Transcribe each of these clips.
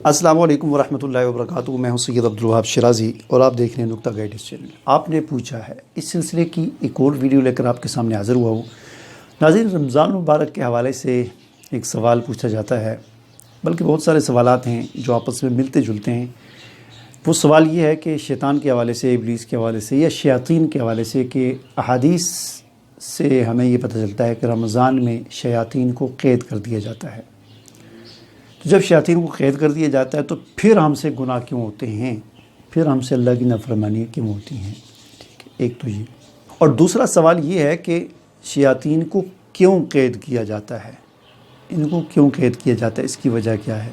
السلام علیکم ورحمۃ اللہ وبرکاتہ۔ میں ہوں سید عبدالوہاب شرازی اور آپ دیکھ رہے ہیں نکتہ گائیڈس چینل۔ آپ نے پوچھا ہے، اس سلسلے کی ایک اور ویڈیو لے کر آپ کے سامنے حاضر ہوا ہوں۔ ناظرین، رمضان مبارک کے حوالے سے ایک سوال پوچھا جاتا ہے، بلکہ بہت سارے سوالات ہیں جو آپس میں ملتے جلتے ہیں۔ وہ سوال یہ ہے کہ شیطان کے حوالے سے، ابلیس کے حوالے سے یا شیاطین کے حوالے سے، کہ احادیث سے ہمیں یہ پتہ چلتا ہے کہ رمضان میں شیاطین کو قید کر دیا جاتا ہے۔ جب شیاطین کو قید کر دیا جاتا ہے تو پھر ہم سے گناہ کیوں ہوتے ہیں، پھر ہم سے اللہ کی نافرمانی کیوں ہوتی ہیں؟ ٹھیک ہے، ایک تو یہ، اور دوسرا سوال یہ ہے کہ شیاطین کو کیوں قید کیا جاتا ہے، ان کو کیوں قید کیا جاتا ہے، اس کی وجہ کیا ہے؟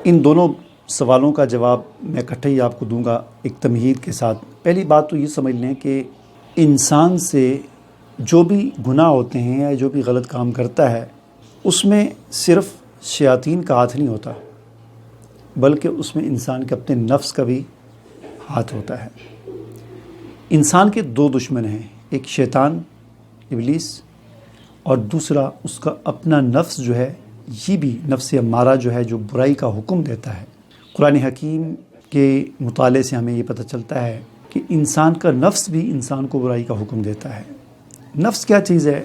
ان دونوں سوالوں کا جواب میں اکٹھے ہی آپ کو دوں گا ایک تمہید کے ساتھ۔ پہلی بات تو یہ سمجھ لیں کہ انسان سے جو بھی گناہ ہوتے ہیں یا جو بھی غلط کام کرتا ہے، اس میں صرف شیاطین کا ہاتھ نہیں ہوتا، بلکہ اس میں انسان کے اپنے نفس کا بھی ہاتھ ہوتا ہے۔ انسان کے دو دشمن ہیں، ایک شیطان ابلیس، اور دوسرا اس کا اپنا نفس جو ہے، یہ بھی نفس امارہ جو ہے، جو برائی کا حکم دیتا ہے۔ قرآن حکیم کے مطالعے سے ہمیں یہ پتہ چلتا ہے کہ انسان کا نفس بھی انسان کو برائی کا حکم دیتا ہے۔ نفس کیا چیز ہے؟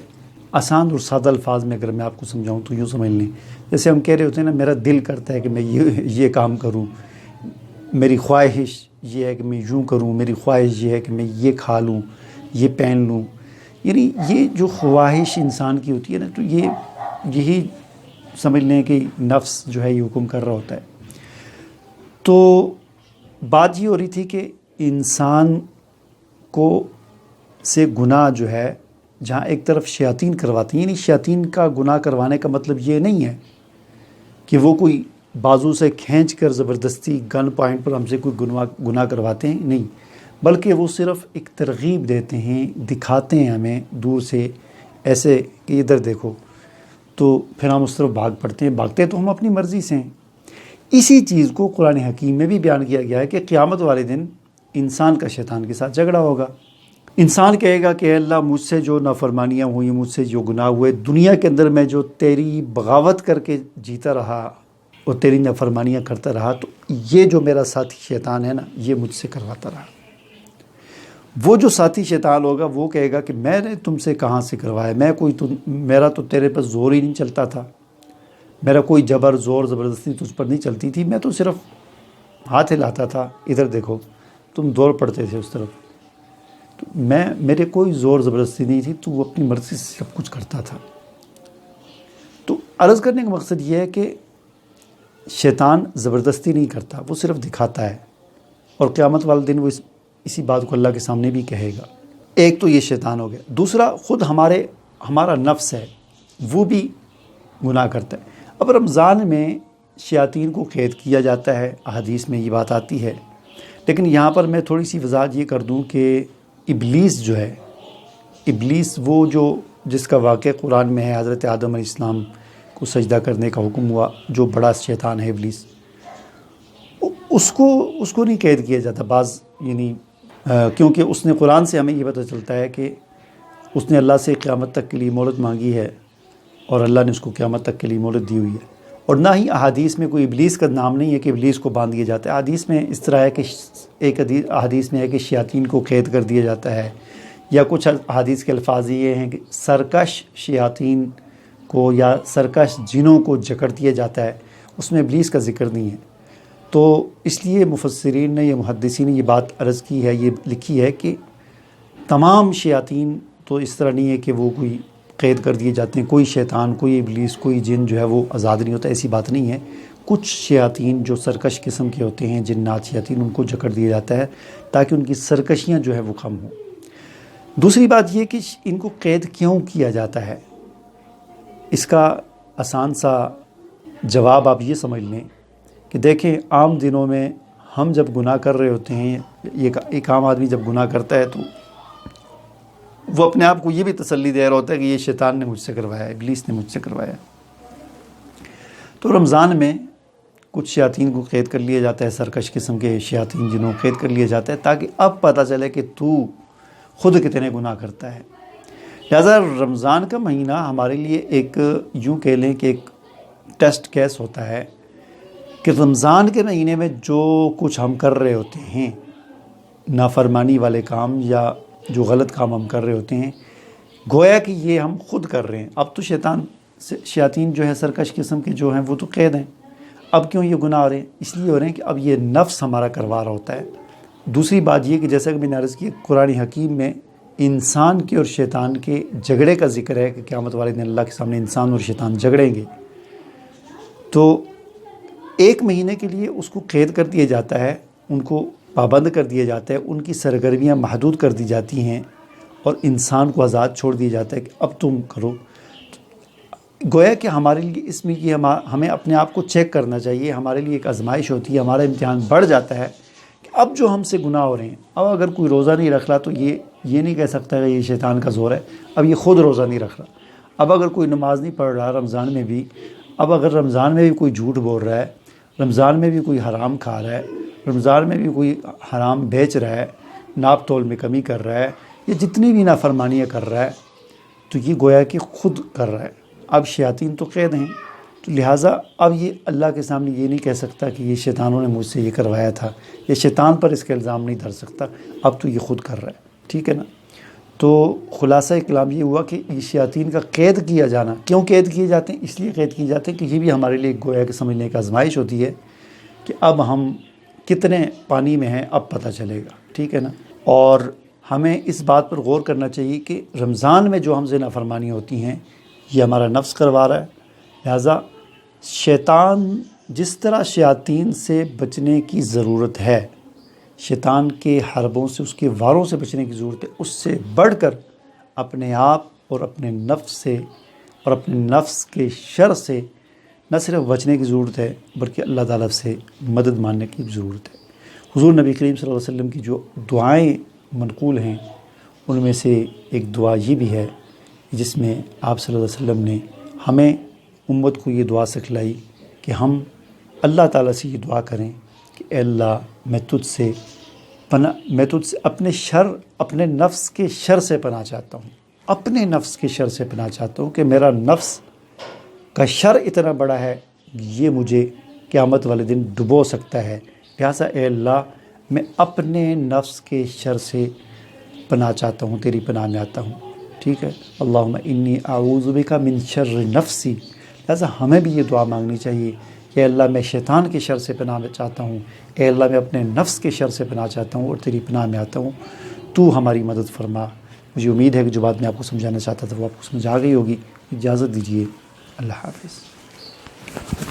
آسان اور سادہ الفاظ میں اگر میں آپ کو سمجھاؤں تو یوں سمجھ لیں، جیسے ہم کہہ رہے ہوتے ہیں نا، میرا دل کرتا ہے کہ میں یہ کام کروں، میری خواہش یہ ہے کہ میں یوں کروں، میری خواہش یہ ہے کہ میں یہ کھا لوں، یہ پہن لوں۔ یعنی یہ جو خواہش انسان کی ہوتی ہے نا، تو یہی سمجھ لیں کہ نفس جو ہے یہ حکم کر رہا ہوتا ہے۔ تو بات یہ ہو رہی تھی کہ انسان کو سے گناہ جو ہے، جہاں ایک طرف شیاطین کرواتی ہیں، یعنی شیاطین کا گناہ کروانے کا مطلب یہ نہیں ہے کہ وہ کوئی بازو سے کھینچ کر زبردستی گن پوائنٹ پر ہم سے کوئی گناہ کرواتے ہیں، نہیں، بلکہ وہ صرف ایک ترغیب دیتے ہیں، دکھاتے ہیں ہمیں دور سے ایسے کہ ادھر دیکھو، تو پھر ہم اس طرف بھاگ پڑتے ہیں۔ بھاگتے تو ہم اپنی مرضی سے ہیں۔ اسی چیز کو قرآن حکیم میں بھی بیان کیا گیا ہے کہ قیامت والے دن انسان کا شیطان کے ساتھ جھگڑا ہوگا۔ انسان کہے گا کہ اے اللہ، مجھ سے جو نافرمانیاں ہوئیں، مجھ سے جو گناہ ہوئے، دنیا کے اندر میں جو تیری بغاوت کر کے جیتا رہا اور تیری نافرمانیاں کرتا رہا، تو یہ جو میرا ساتھی شیطان ہے نا، یہ مجھ سے کرواتا رہا۔ وہ جو ساتھی شیطان ہوگا وہ کہے گا کہ میں نے تم سے کہاں سے کروایا، میرا تو تیرے پر زور ہی نہیں چلتا تھا، میرا کوئی جبر زور زبردستی تجھ پر نہیں چلتی تھی، میں تو صرف ہاتھ ہلاتا تھا، ادھر دیکھو، تم دوڑ پڑتے تھے اس طرف، تو میرے کوئی زور زبردستی نہیں تھی، تو وہ اپنی مرضی سے سب کچھ کرتا تھا۔ تو عرض کرنے کا مقصد یہ ہے کہ شیطان زبردستی نہیں کرتا، وہ صرف دکھاتا ہے، اور قیامت والے دن وہ اسی بات کو اللہ کے سامنے بھی کہے گا۔ ایک تو یہ شیطان ہو گیا، دوسرا خود ہمارا نفس ہے، وہ بھی گناہ کرتا ہے۔ اب رمضان میں شیاطین کو قید کیا جاتا ہے، احادیث میں یہ بات آتی ہے، لیکن یہاں پر میں تھوڑی سی وضاحت یہ کر دوں کہ ابلیس جو ہے، ابلیس وہ جس کا واقعہ قرآن میں ہے، حضرت آدم علیہ السلام کو سجدہ کرنے کا حکم ہوا، جو بڑا شیطان ہے ابلیس، اس کو نہیں قید کیا جاتا یعنی کیونکہ اس نے، قرآن سے ہمیں یہ پتہ چلتا ہے کہ اس نے اللہ سے قیامت تک کے لیے مہلت مانگی ہے، اور اللہ نے اس کو قیامت تک کے لیے مہلت دی ہوئی ہے۔ اور نہ ہی احادیث میں کوئی ابلیس کا نام نہیں ہے کہ ابلیس کو باندھ دیا جاتا ہے۔ احادیث میں اس طرح ہے کہ ایک احادیث میں ہے کہ شیاطین کو قید کر دیا جاتا ہے، یا کچھ احادیث کے الفاظ یہ ہیں کہ سرکش شیاطین کو یا سرکش جنوں کو جکڑ دیا جاتا ہے، اس میں ابلیس کا ذکر نہیں ہے۔ تو اس لیے مفسرین نے، یا محدثین نے یہ بات عرض کی ہے، یہ لکھی ہے کہ تمام شیاطین تو اس طرح نہیں ہے کہ وہ کوئی قید کر دیے جاتے ہیں، کوئی شیطان، کوئی ابلیس، کوئی جن جو ہے وہ آزاد نہیں ہوتا، ایسی بات نہیں ہے۔ کچھ شیاطین جو سرکش قسم کے ہوتے ہیں، جنات شیاطین، ان کو جکڑ دیا جاتا ہے تاکہ ان کی سرکشیاں جو ہے وہ کم ہوں۔ دوسری بات یہ کہ ان کو قید کیوں کیا جاتا ہے، اس کا آسان سا جواب آپ یہ سمجھ لیں کہ دیکھیں، عام دنوں میں ہم جب گناہ کر رہے ہوتے ہیں، ایک عام آدمی جب گناہ کرتا ہے تو وہ اپنے آپ کو یہ بھی تسلی دے رہا ہوتا ہے کہ یہ شیطان نے مجھ سے کروایا، ابلیس نے مجھ سے کروایا۔ تو رمضان میں کچھ شیاطین کو قید کر لیا جاتا ہے، سرکش قسم کے شیاطین جنوں کو قید کر لیا جاتا ہے، تاکہ اب پتہ چلے کہ تو خود کتنے گناہ کرتا ہے۔ لہٰذا رمضان کا مہینہ ہمارے لیے ایک، یوں کہہ لیں کہ ایک ٹیسٹ کیس ہوتا ہے کہ رمضان کے مہینے میں جو کچھ ہم کر رہے ہوتے ہیں، نافرمانی والے کام یا جو غلط کام ہم کر رہے ہوتے ہیں، گویا کہ یہ ہم خود کر رہے ہیں۔ اب تو شیاطین جو ہے سرکش قسم کے جو ہیں وہ تو قید ہیں۔ اب کیوں یہ گناہ ہو رہے ہیں؟ اس لیے ہو رہے ہیں کہ اب یہ نفس ہمارا کروا رہا ہوتا ہے۔ دوسری بات یہ کہ جیسا کہ میں نے عرض کی، قرآن حکیم میں انسان کے اور شیطان کے جھگڑے کا ذکر ہے کہ قیامت والے دن اللہ کے سامنے انسان اور شیطان جھگڑیں گے، تو ایک مہینے کے لیے اس کو قید کر دیا جاتا ہے، ان کو پابند کر دیا جاتا ہے، ان کی سرگرمیاں محدود کر دی جاتی ہیں اور انسان کو آزاد چھوڑ دیا جاتا ہے کہ اب تم کرو۔ گویا کہ ہمارے لیے اس میں یہ ہمیں اپنے آپ کو چیک کرنا چاہیے، ہمارے لیے ایک آزمائش ہوتی ہے، ہمارا امتحان بڑھ جاتا ہے کہ اب جو ہم سے گناہ ہو رہے ہیں، اب اگر کوئی روزہ نہیں رکھ رہا تو یہ نہیں کہہ سکتا کہ یہ شیطان کا زور ہے، اب یہ خود روزہ نہیں رکھ رہا۔ اب اگر کوئی نماز نہیں پڑھ رہا رمضان میں بھی، اب اگر رمضان میں بھی کوئی جھوٹ بول رہا ہے، رمضان میں بھی کوئی حرام کھا رہا ہے، رمضان میں بھی کوئی حرام بیچ رہا ہے، ناپ تول میں کمی کر رہا ہے، یہ جتنی بھی نافرمانیاں کر رہا ہے، تو یہ گویا کہ خود کر رہا ہے۔ اب شیاطین تو قید ہیں، تو لہٰذا اب یہ اللہ کے سامنے یہ نہیں کہہ سکتا کہ یہ شیطانوں نے مجھ سے یہ کروایا تھا، یہ شیطان پر اس کا الزام نہیں دھر سکتا، اب تو یہ خود کر رہا ہے، ٹھیک ہے نا۔ تو خلاصہ کلام یہ ہوا کہ یہ شیاطین کا قید کیا جانا، کیوں قید کیے جاتے ہیں؟ اس لیے قید کیے جاتے ہیں کہ یہ بھی ہمارے لیے گویا کہ سمجھنے کا آزمائش ہوتی ہے کہ اب ہم کتنے پانی میں ہیں، اب پتہ چلے گا، ٹھیک ہے نا۔ اور ہمیں اس بات پر غور کرنا چاہیے کہ رمضان میں جو ہم سے نافرمانی ہوتی ہیں یہ ہمارا نفس کروا رہا ہے، لہٰذا شیطان جس طرح شیاطین سے بچنے کی ضرورت ہے، شیطان کے حربوں سے، اس کے واروں سے بچنے کی ضرورت ہے، اس سے بڑھ کر اپنے آپ اور اپنے نفس سے اور اپنے نفس کے شر سے نہ صرف بچنے کی ضرورت ہے بلکہ اللہ تعالیٰ سے مدد مانگنے کی ضرورت ہے۔ حضور نبی کریم صلی اللہ علیہ وسلم کی جو دعائیں منقول ہیں ان میں سے ایک دعا یہ بھی ہے جس میں آپ صلی اللہ علیہ وسلم نے ہمیں امت کو یہ دعا سکھلائی کہ ہم اللہ تعالیٰ سے یہ دعا کریں کہ اے اللہ میں تجھ سے اپنے نفس کے شر سے پناہ چاہتا ہوں، اپنے نفس کے شر سے پناہ چاہتا ہوں کہ میرا نفس کا شر اتنا بڑا ہے یہ مجھے قیامت والے دن ڈبو سکتا ہے، لہٰذا اے اللہ میں اپنے نفس کے شر سے پناہ چاہتا ہوں، تیری پناہ میں آتا ہوں، ٹھیک ہے۔ اللہم انی اعوذ بک من شر نفسی، لہٰذا ہمیں بھی یہ دعا مانگنی چاہیے کہ اے اللہ میں شیطان کے شر سے پناہ چاہتا ہوں، اے اللہ میں اپنے نفس کے شر سے پناہ چاہتا ہوں اور تیری پناہ میں آتا ہوں، تو ہماری مدد فرما۔ مجھے امید ہے کہ جو بات میں آپ کو سمجھانا چاہتا تھا وہ آپ کو سمجھ آ گئی ہوگی۔ اجازت دیجیے، اللہ حافظ۔